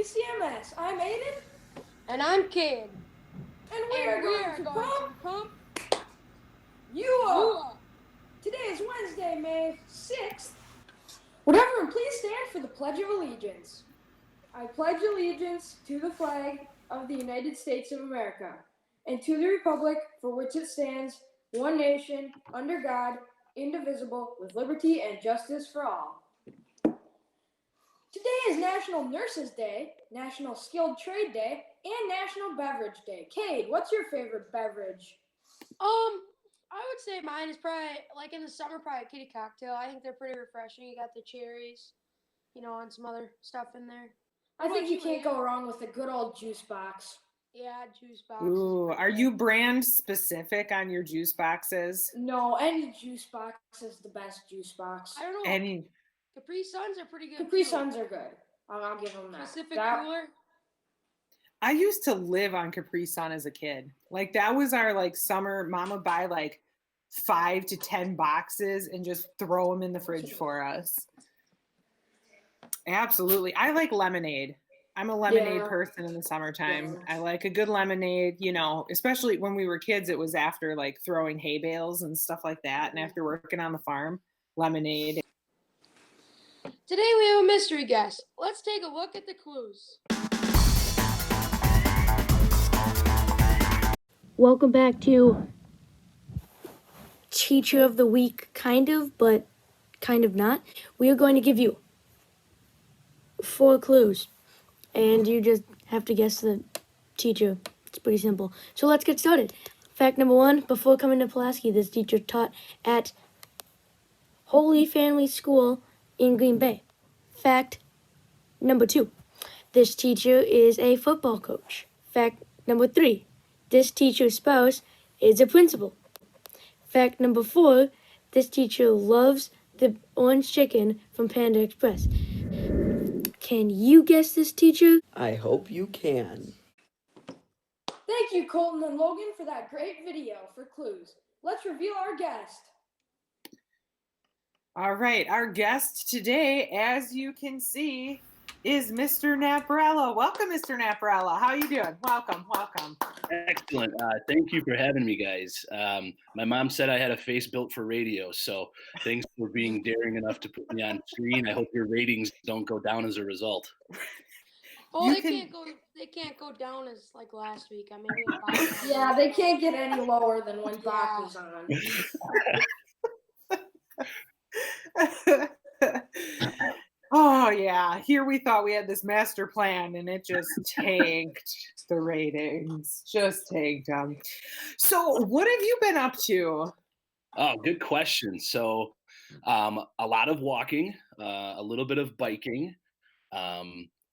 PCMS. I'm Aiden. And I'm Kid. And we are going to pump you up. Today is Wednesday, May 6th. Would everyone please stand for the Pledge of Allegiance? I pledge allegiance to the flag of the United States of America and to the republic for which it stands, one nation, under God, indivisible, with liberty and justice for all. Today is National Nurses Day, National Skilled Trade Day, and National Beverage Day. Cade, what's your favorite beverage? I would say mine is probably, like in the summer, probably a kitty cocktail. I think they're pretty refreshing. You got the cherries, and some other stuff in there. I think you can't go wrong with a good old juice box. Yeah, juice box. Ooh, are you brand specific on your juice boxes? No, any juice box is the best juice box. I don't know. Any Capri Suns are pretty good. Capri Suns are good. I'll give them that. Pacific Cooler. I used to live on Capri Sun as a kid. Like that was our summer. Mom would buy 5 to 10 boxes and just throw them in the fridge for us. Absolutely. I like lemonade. I'm a lemonade person in the summertime. I like a good lemonade, especially when we were kids. It was after throwing hay bales and stuff like that. And after working on the farm, lemonade. Today we have a mystery guest. Let's take a look at the clues. Welcome back to Teacher of the Week, kind of, but kind of not. We are going to give you 4 clues, and you just have to guess the teacher. It's pretty simple. So let's get started. Fact number 1, before coming to Pulaski, this teacher taught at Holy Family School in Green Bay. Fact number 2, this teacher is a football coach. Fact number 3, this teacher's spouse is a principal. Fact number 4, this teacher loves the orange chicken from Panda Express. Can you guess this teacher? I hope you can. Thank you, Colton and Logan, for that great video for clues. Let's reveal our guest. All right, our guest today, as you can see, is Mr. Naprella. Welcome, Mr. Naprella. How are you doing? Welcome. Excellent. Thank you for having me, guys. My mom said I had a face built for radio, so thanks for being daring enough to put me on screen. I hope your ratings don't go down as a result. Oh, they can't go down as like last week. I mean, yeah, they can't get any lower than when Bach was on. Oh yeah, here we thought we had this master plan and it just tanked the ratings, just tanked them. So what have you been up to? Oh, good question. So a lot of walking, a little bit of biking, a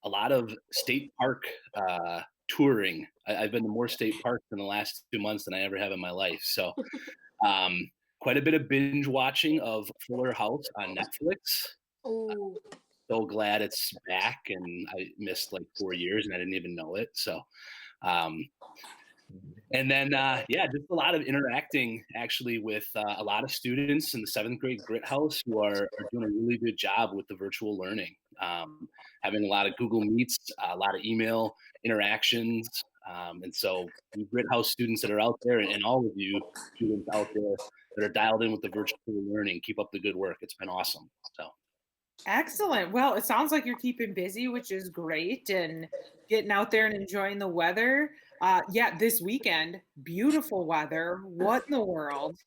lot of state park touring. I've been to more state parks in the last 2 months than I ever have in my life. So quite a bit of binge watching of Fuller House on Netflix. Oh. So glad it's back, and I missed 4 years and I didn't even know it. So, and then, just a lot of interacting actually with a lot of students in the 7th grade Grit House who are doing a really good job with the virtual learning, having a lot of Google Meets, a lot of email interactions. And so you Grit House students that are out there, and all of you students out there that are dialed in with the virtual learning, keep up the good work. It's been awesome. So. Excellent. Well, it sounds like you're keeping busy, which is great, and getting out there and enjoying the weather. This weekend, beautiful weather. What in the world?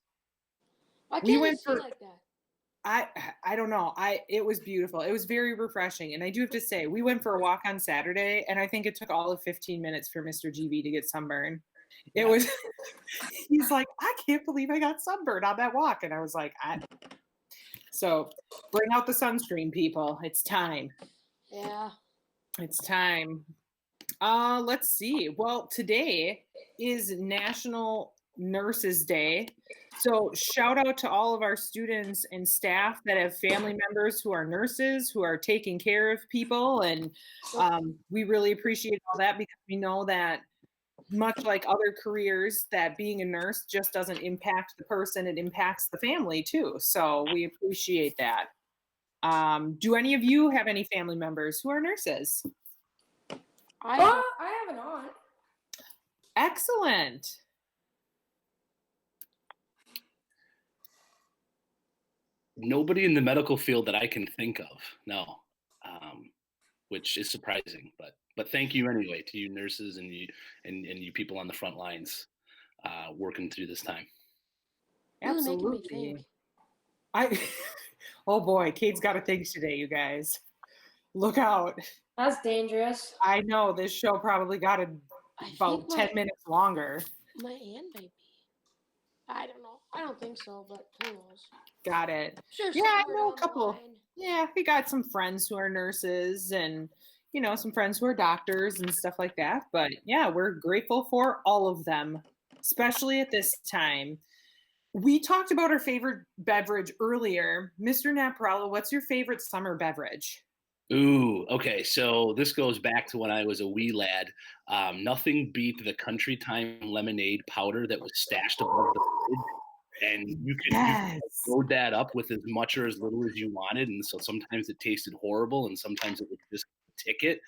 Why can't it be like that? I don't know. It was beautiful. It was very refreshing. And I do have to say, we went for a walk on Saturday, and I think it took all of 15 minutes for Mr. GB to get sunburned. It was, he's like, I can't believe I got sunburned on that walk. And I was like, So bring out the sunscreen, people. It's time. Yeah. It's time. Let's see. Well, today is National Nurses Day. So shout out to all of our students and staff that have family members who are nurses, who are taking care of people. And we really appreciate all that, because we know that much like other careers, that being a nurse just doesn't impact the person, it impacts the family too. So we appreciate that. Do any of you have any family members who are nurses? I I have an aunt. Excellent. Nobody in the medical field that I can think of. No, which is surprising. But thank you anyway to you nurses and you people on the front lines working through this time. Really making me Absolutely. think. Oh boy, Kate's got to think today, you guys. Look out. That's dangerous. I know this show probably got I about think 10 minutes longer. my aunt might be. I don't know. I don't think so, but who knows? Got it. Sure. Yeah, I somewhere know a down the couple. line. Yeah, we got some friends who are nurses and, some friends who are doctors and stuff like that. But yeah, we're grateful for all of them, especially at this time. We talked about our favorite beverage earlier. Mr. Naprella, what's your favorite summer beverage? Ooh, okay. So this goes back to when I was a wee lad. Nothing beat the Country Time lemonade powder that was stashed above the fridge, and you could load that up with as much or as little as you wanted. And so sometimes it tasted horrible, and sometimes it would just ticket.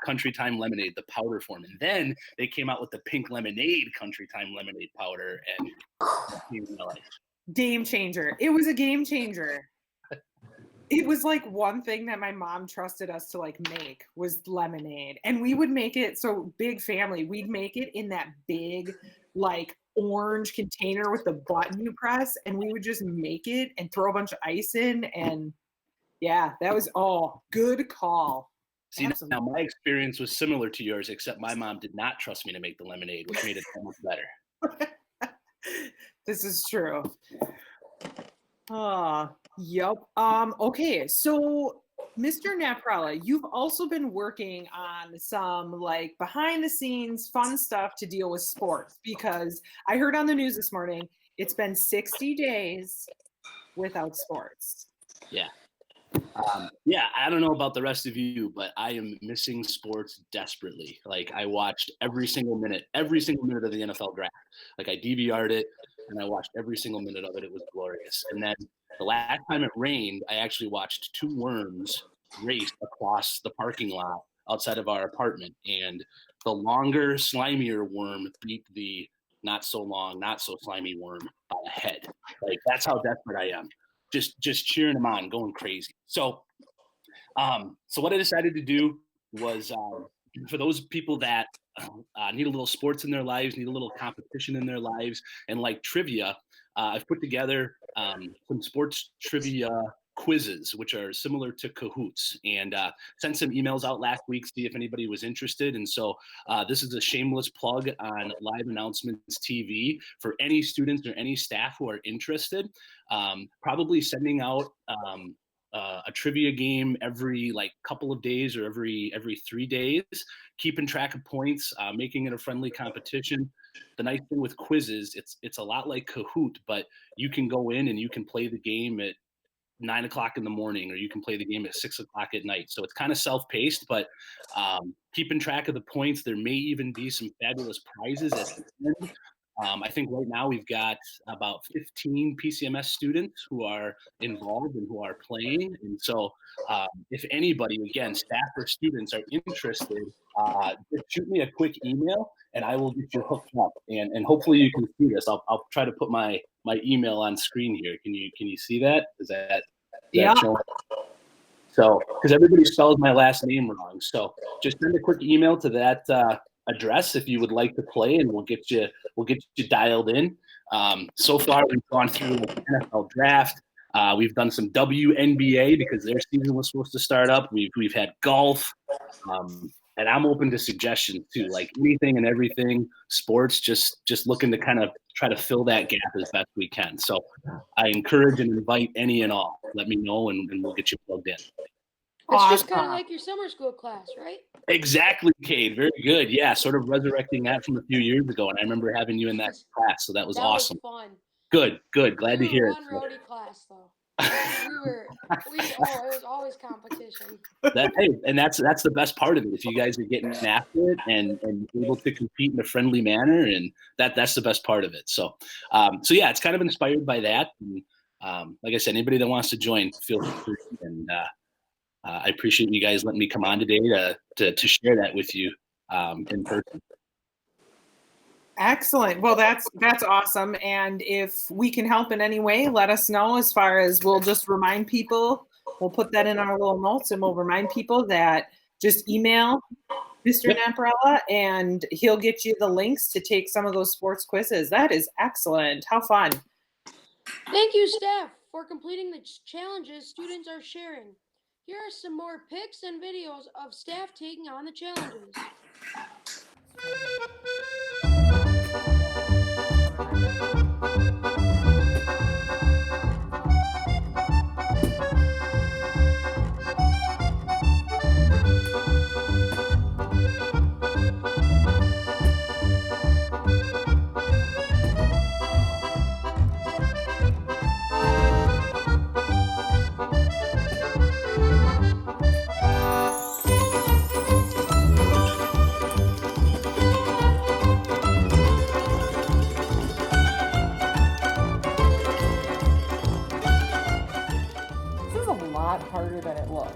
Country Time lemonade, the powder form, and then they came out with the pink lemonade Country Time lemonade powder, and game changer. It was a game changer. It was like one thing that my mom trusted us to make was lemonade. And we would make it, so big family, we'd make it in that big orange container with the button you press, and we would just make it and throw a bunch of ice in. And yeah, that was good call. See, now my experience was similar to yours, except my mom did not trust me to make the lemonade, which made it so much better. This is true. Yep. Okay, so Mr. Naprella, you've also been working on some behind the scenes fun stuff to deal with sports, because I heard on the news this morning it's been 60 days without sports. Yeah. Yeah, I don't know about the rest of you, but I am missing sports desperately. I watched every single minute of the NFL draft. I DVR'd it and I watched every single minute of it. It was glorious. And then the last time it rained, I actually watched two worms race across the parking lot outside of our apartment. And the longer, slimier worm beat the not so long, not so slimy worm by a head. That's how desperate I am. Just cheering them on, going crazy. So what I decided to do was for those people that need a little sports in their lives, need a little competition in their lives, and like trivia, I've put together some sports trivia quizzes, which are similar to Kahoots, and sent some emails out last week, see if anybody was interested. And so this is a shameless plug on Live Announcements TV for any students or any staff who are interested. Probably sending out a trivia game every couple of days or every 3 days, keeping track of points, making it a friendly competition. The nice thing with quizzes, it's a lot like Kahoot, but you can go in and you can play the game at 9 o'clock in the morning, or you can play the game at 6 o'clock at night. So it's kind of self-paced, but keeping track of the points. There may even be some fabulous prizes at the end. I think right now we've got about 15 PCMS students who are involved and who are playing. And so if anybody, again, staff or students are interested, just shoot me a quick email and I will get you hooked up. And hopefully you can see this. I'll try to put my email on screen here. Can you see that? Is that showing? So, because everybody spells my last name wrong. So just send a quick email to that address if you would like to play, and we'll get you dialed in. So far we've gone through the NFL draft. We've done some WNBA because their season was supposed to start up. We've had golf, and I'm open to suggestions too, like anything and everything sports. Just looking to kind of try to fill that gap as best we can. So I encourage and invite any and all. Let me know, and we'll get you plugged in. It's just kind of like your summer school class, right? Exactly, Cade. Very good. Yeah, sort of resurrecting that from a few years ago, and I remember having you in that class, so that was awesome. Was fun. Good. Glad to hear it. One roadie class though. it was always competition. And that's the best part of it. If you guys are getting after it and able to compete in a friendly manner, and that's the best part of it. So yeah, it's kind of inspired by that. And, like I said, anybody that wants to join, feel free. And I appreciate you guys letting me come on today to share that with you in person. Excellent. Well, that's awesome. And if we can help in any way, let us know. As far as we'll just remind people, we'll put that in our little notes, and we'll remind people that just email Mr. Yep. Namparella, and he'll get you the links to take some of those sports quizzes. That is excellent. How fun. Thank you, staff, for completing the challenges students are sharing. Here are some more pics and videos of staff taking on the challenges. This is a lot harder than it looks.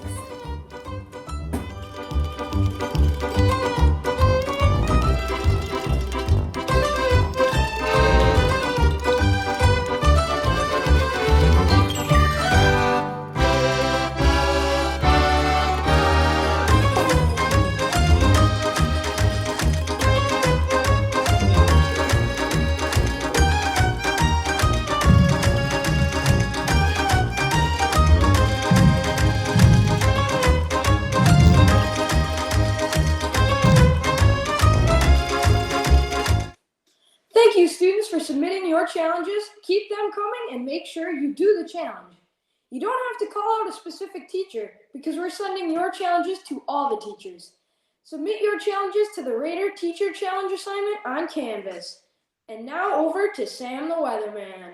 Thank you, students, for submitting your challenges. Keep them coming and make sure you do the challenge. You don't have to call out a specific teacher because we're sending your challenges to all the teachers. Submit your challenges to the Raider Teacher Challenge assignment on Canvas. And now over to Sam the Weatherman.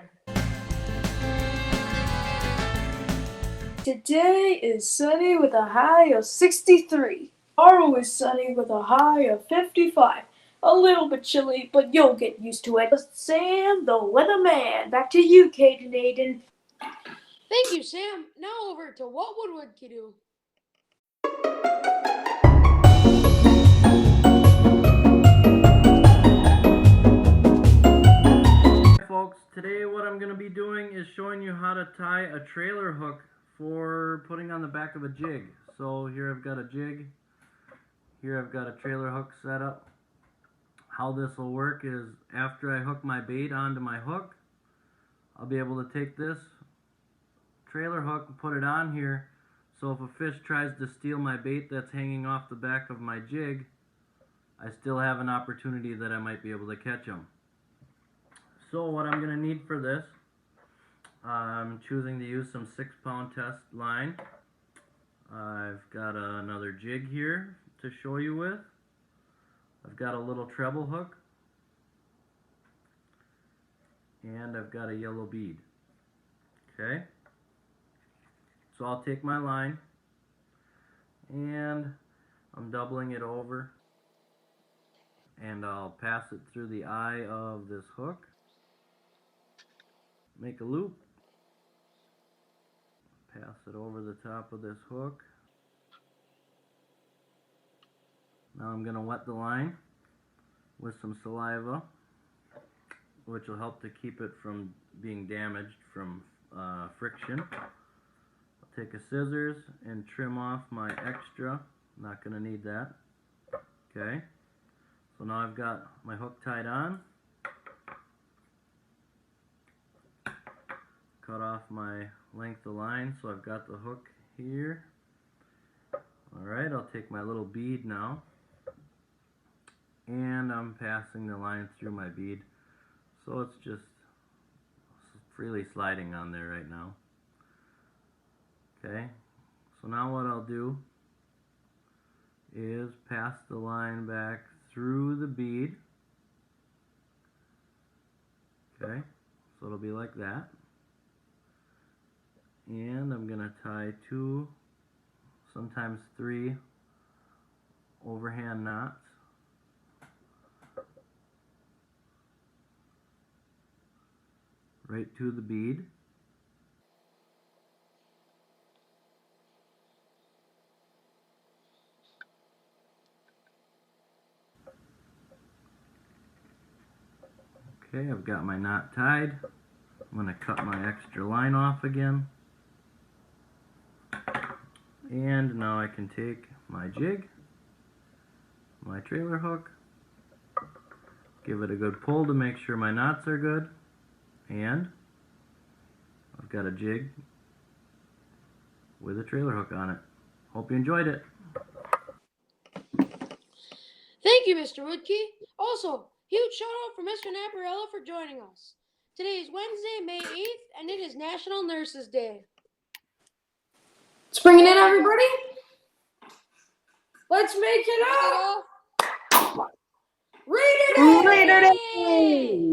Today is sunny with a high of 63. Tomorrow is sunny with a high of 55. A little bit chilly, but you'll get used to it. Sam the Weatherman. Back to you, Kate and Aiden. Thank you, Sam. Now over to What Would Woodkey Do? Folks, today what I'm going to be doing is showing you how to tie a trailer hook for putting on the back of a jig. So here I've got a jig, here I've got a trailer hook set up. How this will work is after I hook my bait onto my hook, I'll be able to take this trailer hook and put it on here, so if a fish tries to steal my bait that's hanging off the back of my jig, I still have an opportunity that I might be able to catch them. So what I'm going to need for this, I'm choosing to use some 6-pound test line. I've got another jig here to show you with. I've got a little treble hook, and I've got a yellow bead. Okay, so I'll take my line and I'm doubling it over, and I'll pass it through the eye of this hook, make a loop, pass it over the top of this hook. Now I'm going to wet the line with some saliva, which will help to keep it from being damaged from friction. I'll take a scissors and trim off my extra. Not going to need that. Okay, so now I've got my hook tied on. Cut off my length of line, so I've got the hook here. Alright, I'll take my little bead now, and I'm passing the line through my bead, so it's just freely sliding on there right now. Okay, so now what I'll do is pass the line back through the bead. Okay, so it'll be like that. And I'm going to tie 2, sometimes 3 overhand knots. Right to the bead. Okay, I've got my knot tied. I'm going to cut my extra line off again. And now I can take my jig, my trailer hook, give it a good pull to make sure my knots are good, and I've got a jig with a trailer hook on it. Hope you enjoyed it. Thank you, Mr. Woodkey. Also, huge shout out for Mr. Naparella for joining us. Today is Wednesday, May 8th, and it is National Nurses Day. Let's bring it in, everybody. Let's make it up. Reader Day! Reader Day!